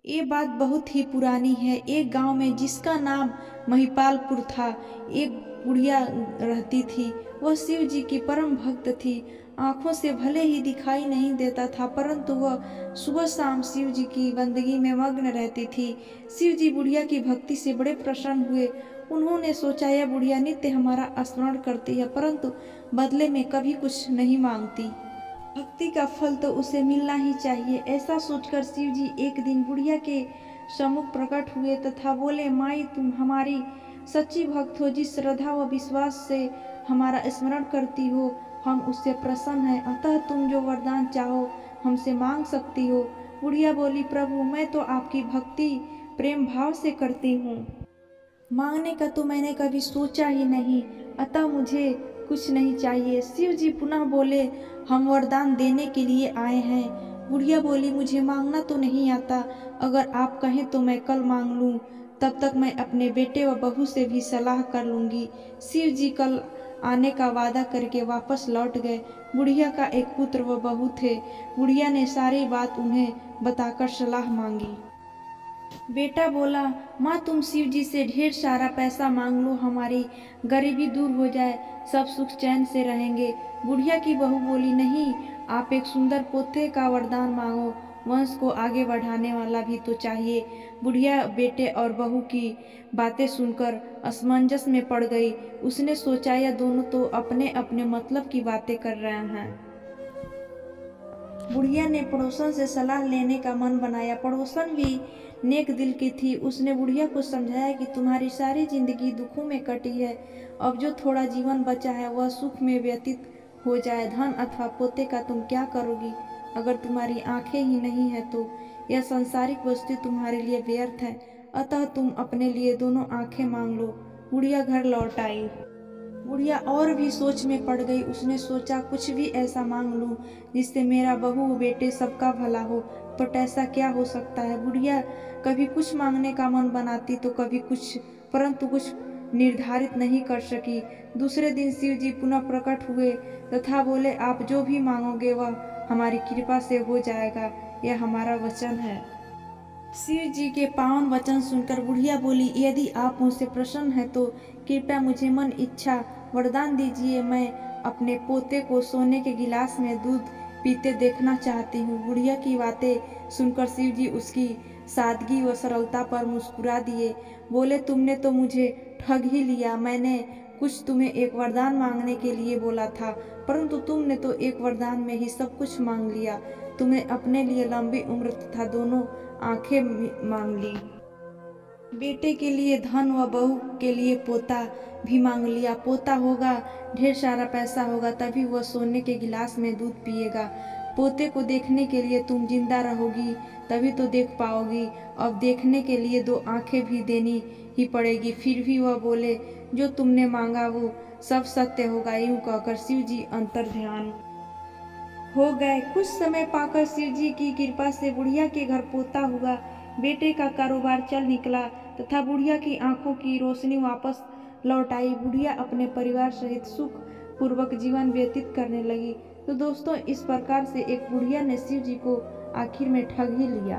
ये बात बहुत ही पुरानी है। एक गांव में जिसका नाम महिपालपुर था, एक बुढ़िया रहती थी। वह शिव जी की परम भक्त थी। आंखों से भले ही दिखाई नहीं देता था, परंतु वह सुबह शाम शिव जी की बंदगी में मग्न रहती थी। शिव जी बुढ़िया की भक्ति से बड़े प्रसन्न हुए। उन्होंने सोचा, यह बुढ़िया नित्य हमारा स्मरण करती है, परंतु बदले में कभी कुछ नहीं मांगती। भक्ति का फल तो उसे मिलना ही चाहिए। ऐसा सोचकर शिव जी एक दिन बुढ़िया के सम्मुख प्रकट हुए तथा बोले, माई तुम हमारी सच्ची भक्त हो। जिस श्रद्धा व विश्वास से हमारा स्मरण करती हो, हम उससे प्रसन्न हैं। अतः तुम जो वरदान चाहो हमसे मांग सकती हो। बुढ़िया बोली, प्रभु मैं तो आपकी भक्ति प्रेम भाव से करती हूँ, मांगने का तो मैंने कभी सोचा ही नहीं, अतः मुझे कुछ नहीं चाहिए। शिव जी पुनः बोले, हम वरदान देने के लिए आए हैं। बुढ़िया बोली, मुझे मांगना तो नहीं आता, अगर आप कहें तो मैं कल मांग लूं। तब तक मैं अपने बेटे व बहू से भी सलाह कर लूंगी। शिव जी कल आने का वादा करके वापस लौट गए। बुढ़िया का एक पुत्र व बहू थे। बुढ़िया ने सारी बात उन्हें बताकर सलाह मांगी। बेटा बोला, माँ तुम शिव जी से ढेर सारा पैसा मांग लो, हमारी गरीबी दूर हो जाए, सब सुख चैन से रहेंगे। बुढ़िया की बहू बोली, नहीं, आप एक सुंदर पोते का वरदान मांगो, वंश को आगे बढ़ाने वाला भी तो चाहिए। बुढ़िया बेटे और बहू की बातें सुनकर असमंजस में पड़ गई। उसने सोचा, यह दोनों तो अपने अपने मतलब की बातें कर रहे हैं। बुढ़िया ने पड़ोसन से सलाह लेने का मन बनाया। पड़ोसन भी नेक दिल की थी। उसने बुढ़िया को समझाया कि तुम्हारी सारी जिंदगी दुखों में कटी है, अब जो थोड़ा जीवन बचा है वह सुख में व्यतीत हो जाए। धन अथवा पोते का तुम क्या करोगी? अगर तुम्हारी आंखें ही नहीं है तो यह सांसारिक वस्तु तुम्हारे लिए व्यर्थ है। अतः तुम अपने लिए दोनों आंखें मांग लो। बुढ़िया घर लौट आई। बुढ़िया और भी सोच में पड़ गई। उसने सोचा, कुछ भी ऐसा मांग लूं जिससे मेरा बहू बेटे सबका भला हो, बट ऐसा क्या हो सकता है। बुढ़िया कभी कुछ मांगने का मन बनाती तो कभी कुछ, परंतु कुछ निर्धारित नहीं कर सकी। दूसरे दिन शिव जी पुनः प्रकट हुए तथा बोले, आप जो भी मांगोगे वह हमारी कृपा से हो जाएगा, यह हमारा वचन है। शिव जी के पावन वचन सुनकर बुढ़िया बोली, यदि आप मुझसे प्रसन्न हैं तो कृपया मुझे मन इच्छा वरदान दीजिए। मैं अपने पोते को सोने के गिलास में दूध पीते देखना चाहती हूँ। बुढ़िया की बातें सुनकर शिव जी उसकी सादगी व सरलता पर मुस्कुरा दिए। बोले, तुमने तो मुझे ठग ही लिया। मैंने कुछ तुम्हें एक वरदान मांगने के लिए बोला था, परंतु तुमने तो एक वरदान में ही सब कुछ मांग लिया। तुम्हें अपने लिए लंबी उम्र तथा दोनों आंखें मांग ली, बेटे के लिए धन व बहू के लिए पोता भी मांग लिया। पोता होगा, ढेर सारा पैसा होगा, तभी वह सोने के गिलास में दूध पिएगा। पोते को देखने के लिए तुम जिंदा रहोगी, तभी तो देख पाओगी। अब देखने के लिए दो आंखें भी देनी ही पड़ेगी। फिर भी वह बोले, जो तुमने मांगा वो सब सत्य होगा। यूं कहकर शिव जी अंतर ध्यान हो गए। कुछ समय पाकर शिव जी की कृपा से बुढ़िया के घर पोता हुआ। बेटे का कारोबार चल निकला तथा बुढ़िया की आंखों की रोशनी वापस लौट आई। बुढ़िया अपने परिवार सहित सुख पूर्वक जीवन व्यतीत करने लगी। तो दोस्तों, इस प्रकार से एक बुढ़िया ने शिव जी को आखिर में ठग ही लिया।